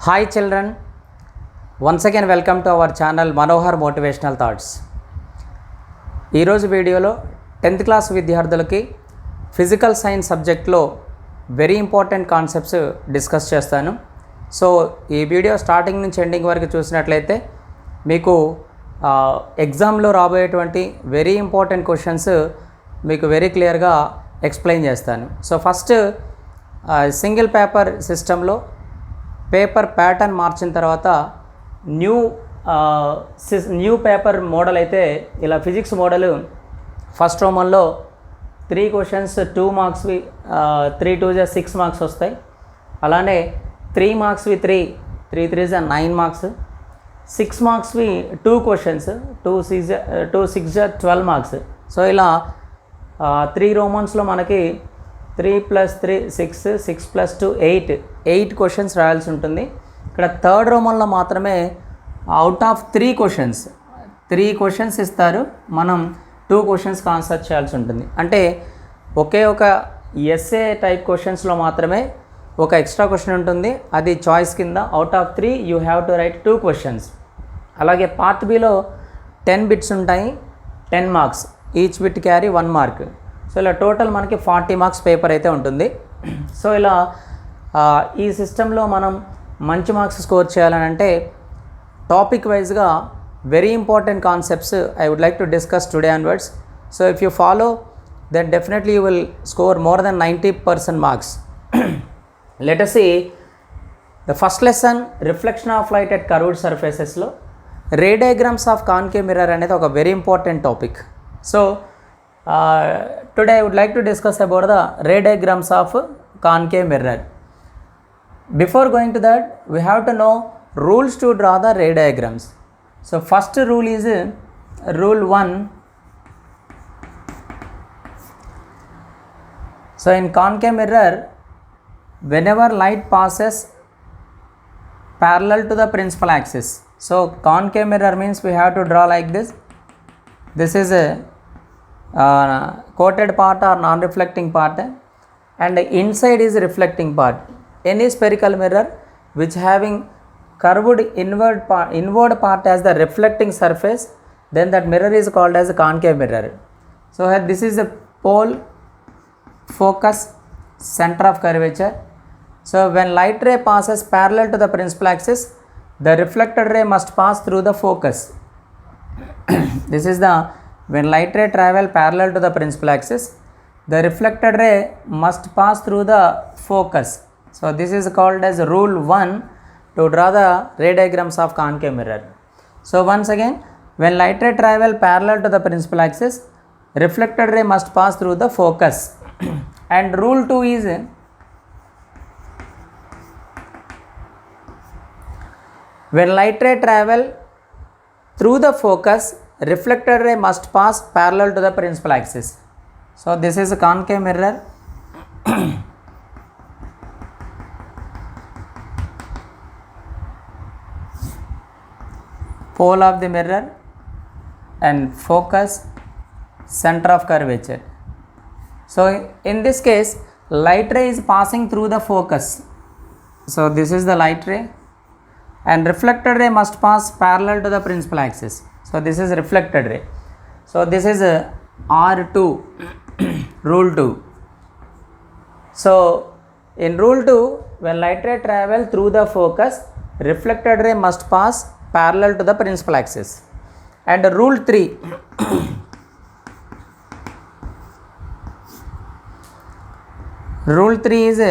Hi children, once again welcome to our channel Manohar Motivational Thoughts. ఈరోజు వీడియోలో 10th class విద్యార్థులకి physical science సబ్జెక్ట్లో very important concepts discuss చేస్తాను. So ఈ video starting నుంచి ending వరకు చూసినట్లయితే మీకు ఎగ్జామ్లో రాబోయేటువంటి వెరీ ఇంపార్టెంట్ క్వశ్చన్స్ మీకు వెరీ క్లియర్గా ఎక్స్ప్లెయిన్ చేస్తాను. సో ఫస్ట్ సింగిల్ పేపర్ సిస్టంలో పేపర్ ప్యాటర్న్ మార్చిన తర్వాత న్యూ పేపర్ మోడల్ అయితే ఇలా ఫిజిక్స్ మోడల్ ఫస్ట్ రోమన్లో 3 క్వశ్చన్స్ 2 మార్క్స్వి 3 2 6 మార్క్స్ వస్తాయి. అలానే 3 మార్క్స్వి 3 3 9 మార్క్స్, 6 మార్క్స్వి 2 క్వశ్చన్స్ 2 6 12 మార్క్స్. సో ఇలా 3 రోమన్స్లో మనకి 3 + 3 6 6 + 2 8 క్వశ్చన్స్ రాయాల్సి ఉంటుంది. ఇక్కడ థర్డ్ రోమన్లో మాత్రమే అవుట్ ఆఫ్ 3 క్వశ్చన్స్ ఇస్తారు, మనం 2 క్వశ్చన్స్కి ఆన్సర్ చేయాల్సి ఉంటుంది. అంటే ఒకే ఒక ఎస్ఏ టైప్ క్వశ్చన్స్లో మాత్రమే ఒక ఎక్స్ట్రా క్వశ్చన్ ఉంటుంది, అది చాయిస్ కింద. Out of 3 you have to right 2 questions. అలాగే పార్ట్ బిలో 10 బిట్స్ ఉంటాయి, 10 marks, each bit carry 1 mark. So ఇలా టోటల్ మనకి 40 మార్క్స్ పేపర్ అయితే ఉంటుంది. సో ఇలా ఈ సిస్టంలో మనం మంచి మార్క్స్ స్కోర్ చేయాలని అంటే టాపిక్ వైజ్గా very important concepts I would like to discuss today onwards. So if you follow then definitely you will score more than 90% marks. Let us see the first lesson reflection of light at curved సర్ఫేసెస్లో ray diagrams of concave mirror అనేది ఒక very important topic. So today I would like to discuss about the ray diagrams of concave mirror. Before going to that, we have to know rules to draw the ray diagrams. So first rule is rule 1. So in concave mirror, whenever light passes parallel to the principal axis, so concave mirror means we have to draw like this. This is a coated part or non-reflecting part, and inside is reflecting part. Any spherical mirror which having curved inward part as the reflecting surface, then that mirror is called as a concave mirror. So here this is the pole, focus, center of curvature. So when light ray passes parallel to the principal axis, the reflected ray must pass through the focus. This is the when light ray travel parallel to the principal axis, the reflected ray must pass through the focus. So this is called as rule 1 to draw the ray diagrams of concave mirror. So once again, when light ray travel parallel to the principal axis, reflected ray must pass through the focus. And rule 2 is when light ray travel through the focus, reflected ray must pass parallel to the principal axis. So this is a concave mirror. Pole of the mirror and focus, center of curvature. So in this case, light ray is passing through the focus. So this is the light ray, and reflected ray must pass parallel to the principal axis. So this is reflected ray. So this is R2, rule 2. So in rule 2, when light ray travel through the focus, reflected ray must pass parallel to the principal axis. And rule 3, rule 3 is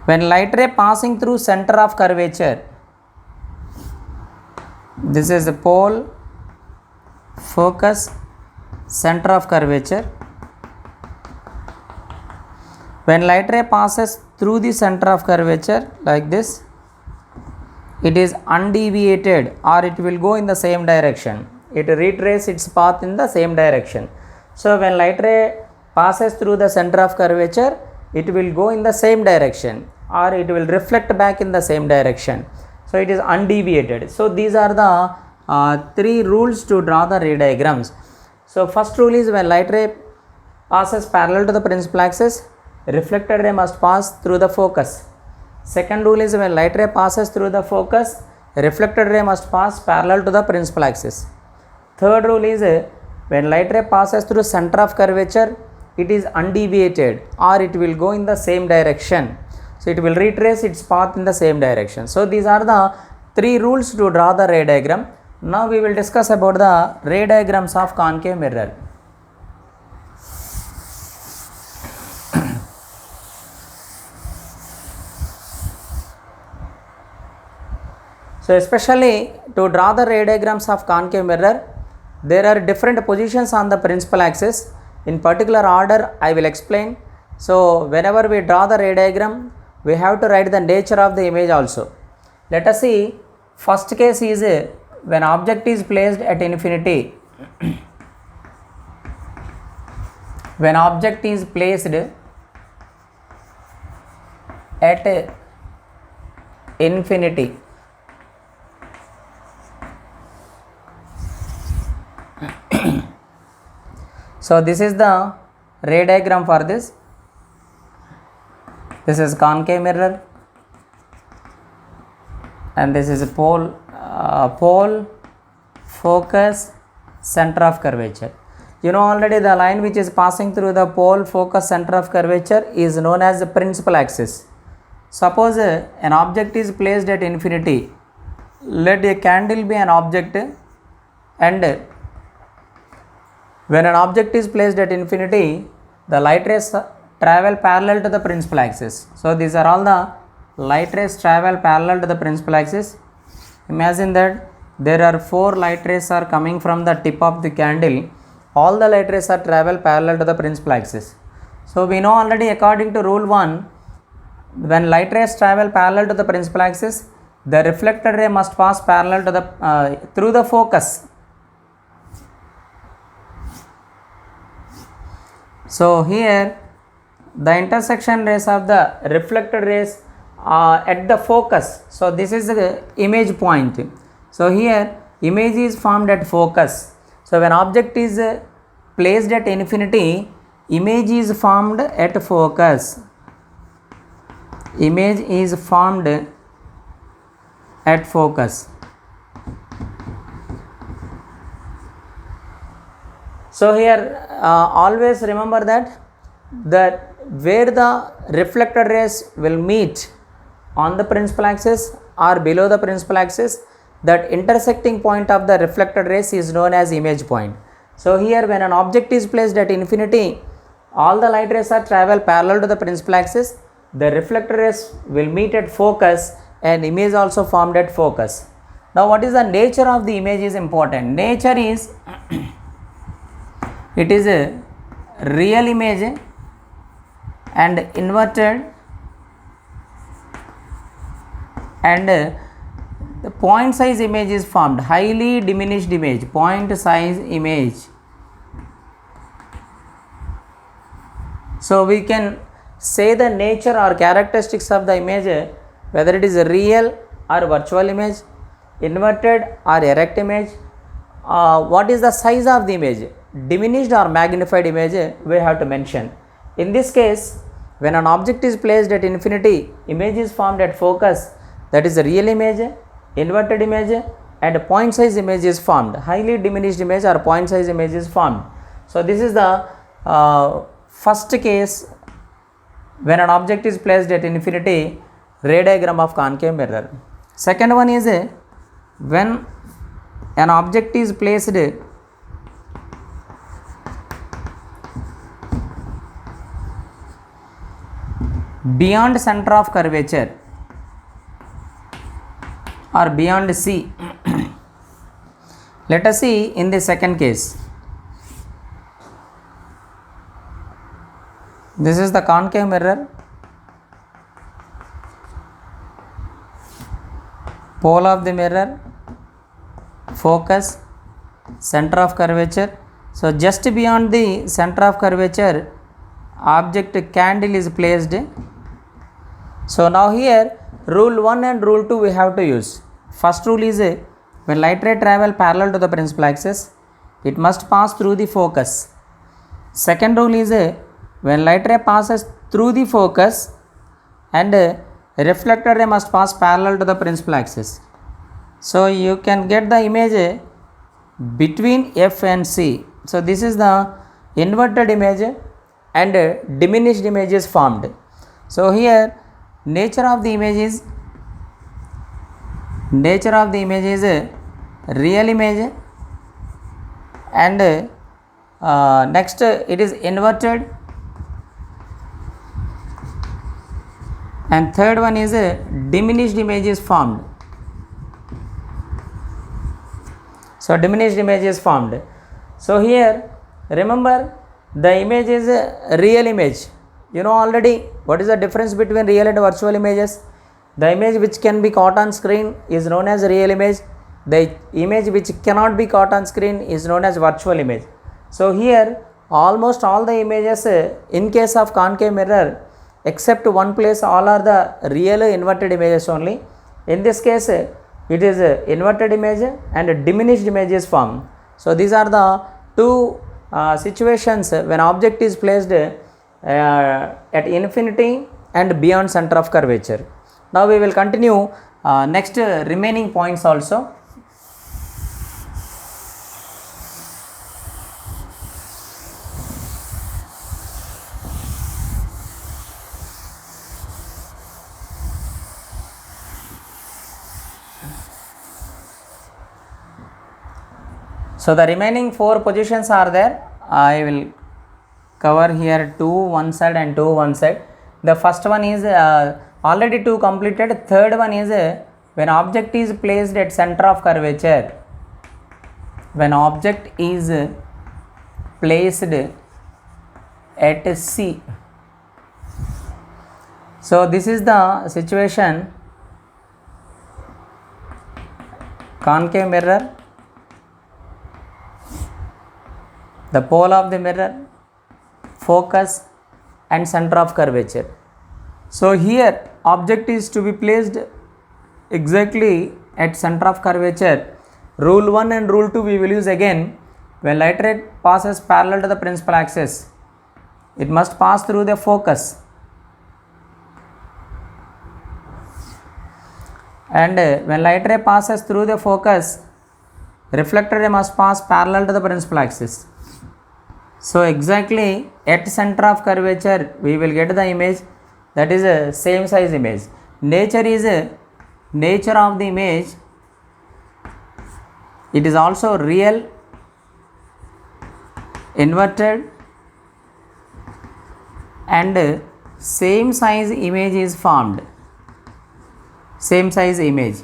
when light ray passing through center of curvature, this is the pole, focus, center of curvature. When light ray passes through the center of curvature like this, it is undeviated, or it will go in the same direction. It retraces its path in the same direction. So when light ray passes through the center of curvature, it will go in the same direction, or it will reflect back in the same direction. So it is undeviated. So these are the 3 rules to draw the ray diagrams. So first rule is when light ray passes parallel to the principal axis, reflected ray must pass through the focus. Second rule is when light ray passes through the focus, reflected ray must pass parallel to the principal axis. Third rule is when light ray passes through center of curvature, it is undeviated or it will go in the same direction. So it will retrace its path in the same direction. So these are the three rules to draw the ray diagram. Now we will discuss about the ray diagrams of concave mirror. So especially to draw the ray diagrams of concave mirror, there are different positions on the principal axis. In particular order I will explain. So whenever we draw the ray diagram, we have to write the nature of the image also. Let us see, first case is when object is placed at infinity. When object is placed at infinity. So this is the ray diagram for this. This is concave mirror and this is pole, focus, center of curvature. You know already the line which is passing through the pole, focus, center of curvature is known as the principal axis. Suppose an object is placed at infinity. Let a candle be an object, and when an object is placed at infinity, the light rays travel parallel to the principal axis. So these are all the light rays travel parallel to the principal axis. Imagine that there are 4 light rays are coming from the tip of the candle. All the light rays are travel parallel to the principal axis. So we know already according to rule 1, when light rays travel parallel to the principal axis, the reflected ray must pass parallel to the through the focus. So here the intersection rays of the reflected rays at the focus. So this is the image point. So here image is formed at focus. So when object is placed at infinity, image is formed at focus. Image is formed at focus. So here always remember that where the reflected rays will meet on the principal axis or below the principal axis, that intersecting point of the reflected rays is known as image point. So here when an object is placed at infinity, all the light rays are travel parallel to the principal axis, the reflected rays will meet at focus and image also formed at focus. Now what is the nature of the image is important. Nature is it is a real image and inverted, and the point size image is formed, highly diminished image, point size image. So we can say the nature or characteristics of the image, whether it is a real or virtual image, inverted or erect image, what is the size of the image, diminished or magnified image we have to mention. In this case, when an object is placed at infinity, image is formed at focus, that is a real image, inverted image and point size image is formed, highly diminished image or point size image is formed. So this is the first case when an object is placed at infinity, ray diagram of concave mirror. Second one is when an object is placed beyond center of curvature or beyond C. Let us see in the second case. This is the concave mirror, pole of the mirror, focus, center of curvature. So just beyond the center of curvature, object candle is placed. So now here rule 1 and rule 2 we have to use. First rule is when light ray travel parallel to the principal axis, it must pass through the focus. Second rule is when light ray passes through the focus and reflected ray must pass parallel to the principal axis. So you can get the image between F and C. So this is the inverted image and diminished image is formed. So here nature of the image is real image, and next it is inverted, and third one is diminished image is formed. So diminished image is formed. So here remember the image is a real image. You know already what is the difference between real and virtual images. The image which can be caught on screen is known as real image. The image which cannot be caught on screen is known as virtual image. So here almost all the images in case of concave mirror except one place, all are the real inverted images only. In this case it is inverted image and diminished image is formed. So these are the two situations when object is placed at infinity and beyond center of curvature. Now we will continue next remaining points also. So the remaining 4 positions are there. I will cover here 2 one side and 2 one side. The first one is already 2 completed. Third one is when object is placed at center of curvature. When object is placed at C. So this is the situation. Concave mirror, the pole of the mirror, focus and center of curvature. So here object is to be placed exactly at center of curvature. Rule 1 and rule 2 we will use again. When light ray passes parallel to the principal axis, it must pass through the focus, and when light ray passes through the focus, reflected ray must pass parallel to the principal axis. So exactly at center of curvature we will get the image, that is a same size image. Nature is a nature of the image. It is also real, inverted and same size image is formed. Same size image.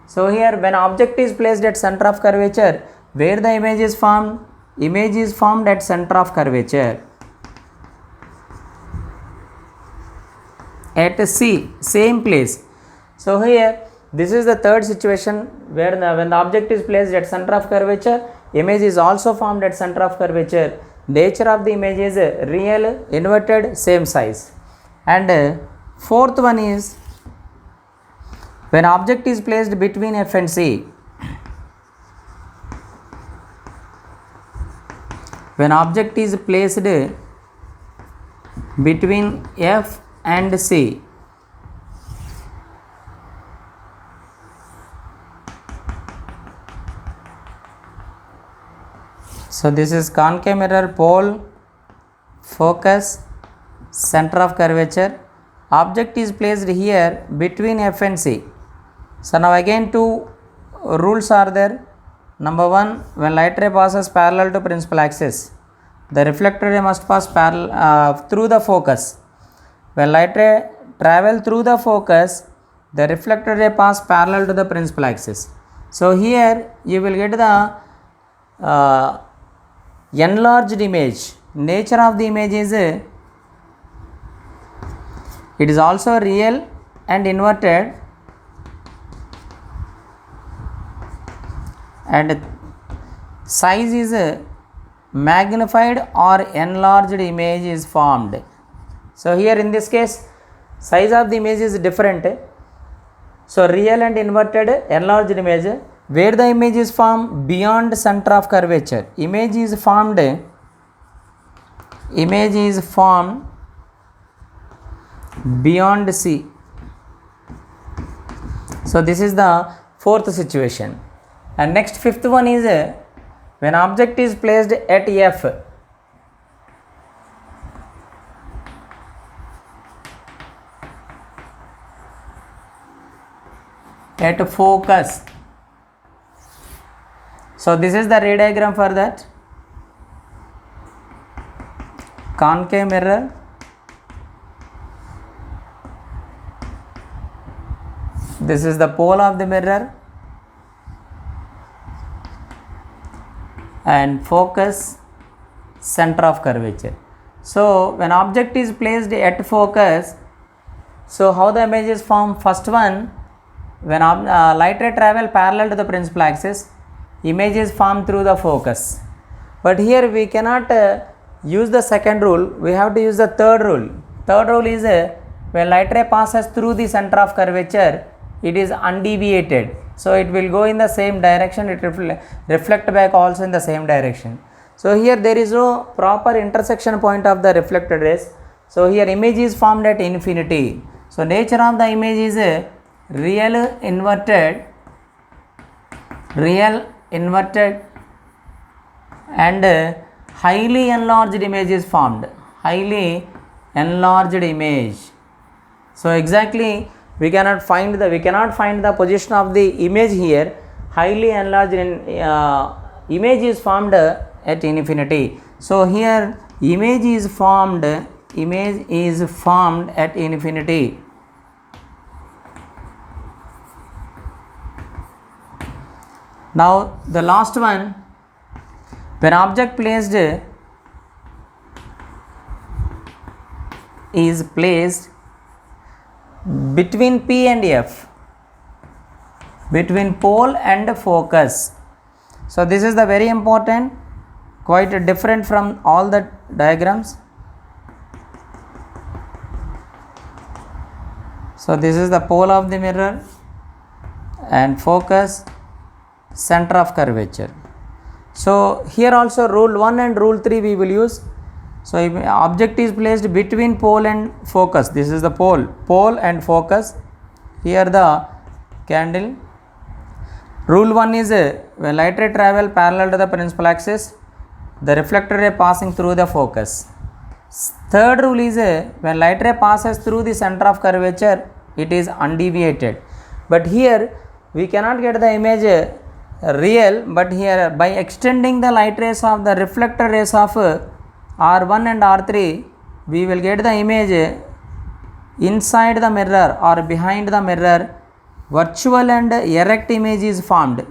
So here when object is placed at center of curvature, where the image is formed? Image is formed at center of curvature. At C, same place. So here this is the third situation where when the object is placed at center of curvature, image is also formed at center of curvature. Nature of the image is real, inverted, same size. And fourth one is when object is placed between F and C. When object is placed between F and C, so this is concave mirror, pole, focus, center of curvature. Object is placed here between F and C. So now again 2 rules are there. Number 1, when light ray passes parallel to principal axis, the reflected ray must pass through the focus. When light ray travel through the focus, the reflected ray pass parallel to the principal axis. So here you will get the enlarged image. Nature of the image is it is also real and inverted, and size is magnified or enlarged image is formed. So here in this case size of the image is different. So real and inverted, enlarged image. Where the image is formed? Beyond center of curvature. Image is formed beyond C. So this is the fourth situation. And next fifth one is when object is placed at F, at focus. So this is the ray diagram for that. Concave mirror, this is the pole of the mirror, and focus, center of curvature. So when object is placed at focus, so how the image is formed? First one, when light ray travel parallel to the principal axis, image is formed through the focus. But here we cannot use the second rule, we have to use the third rule. Third rule is when light ray passes through the center of curvature, it is undeviated, so it will go in the same direction, it reflect back also in the same direction. So here there is no proper intersection point of the reflected rays, so here image is formed at infinity. So nature of the image is real inverted and highly enlarged image is formed, highly enlarged image. So exactly we cannot find the position of the image here. Highly enlarged image is formed at infinity. So here image is formed at infinity. Now the last one, when object is placed between P and F, between pole and focus. So this is the very important, quite different from all the diagrams. So this is the pole of the mirror and focus, center of curvature. So here also rule 1 and rule 3 we will use. So if object is placed between pole and focus, this is the pole and focus, here the candle. Rule 1 is when light ray travel parallel to the principal axis, the reflected ray passing through the focus. Third rule is when light ray passes through the center of curvature, it is undeviated. But here we cannot get the image real, but here by extending the light rays of the reflected rays of R1 and R3, we will get the image inside the mirror or behind the mirror. Virtual and erect image is formed.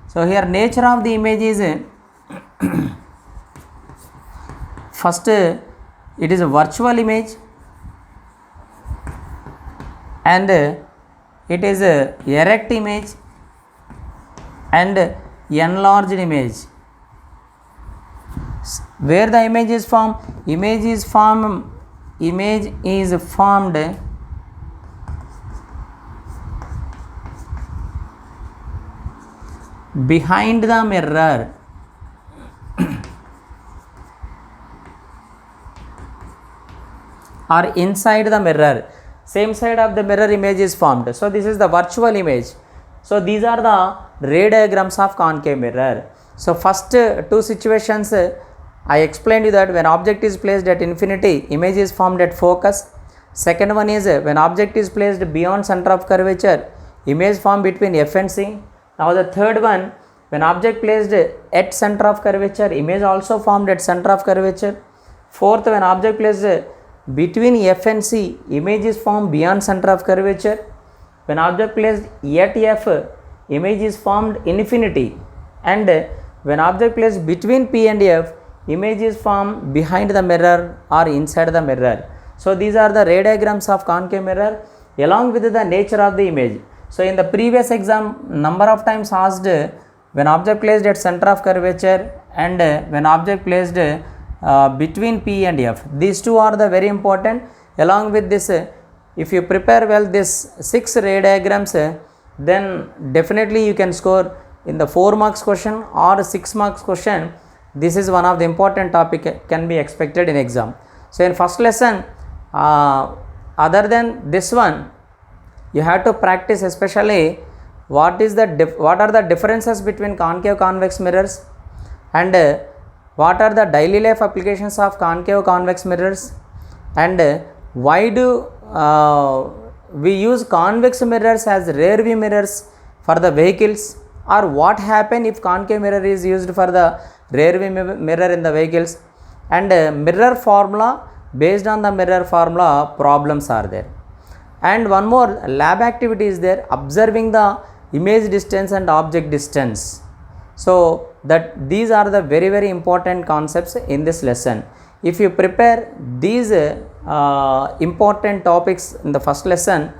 So here nature of the image is first it is a virtual image and it is a erect image and enlarged image. Where the image is formed? Image is formed behind the mirror. Or inside the mirror, same side of the mirror image is formed. So this is the virtual image. So these are the ray diagrams of concave mirror. So first two situations I explained you that when object is placed at infinity, image is formed at focus. Second one is when object is placed beyond center of curvature, image formed between F and C. Now the third one, when object placed at center of curvature, image also formed at center of curvature. Fourth, when object placed between F and C, image is formed beyond center of curvature. When object placed at F, image is formed infinity. And when object placed between P and F, image is formed behind the mirror or inside the mirror. So these are the ray diagrams of concave mirror along with the nature of the image. So in the previous exam, number of times asked when object placed at center of curvature and when object placed between P and F. These two are the very important. Along with this, if you prepare well this 6 ray diagrams, then definitely you can score in the 4 marks question or 6 marks question. This is one of the important topic can be expected in exam. So in first lesson, other than this one, you have to practice especially what are the differences between concave convex mirrors, and what are the daily life applications of concave convex mirrors, and why do we use convex mirrors as rear view mirrors for the vehicles, or what happen if concave mirror is used for the rear view mirror in the vehicles, and mirror formula, based on the mirror formula problems are there. And one more lab activity is there, observing the image distance and object distance. So that these are the very very important concepts in this lesson. If you prepare these important topics in the first lesson,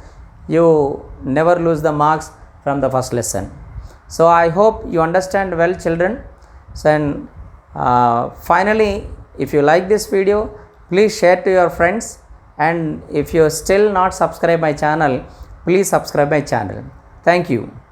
you never lose the marks from the first lesson. So I hope you understand well, children. So and finally, if you like this video, please share to your friends, and if you still not subscribe my channel, please subscribe my channel. Thank you.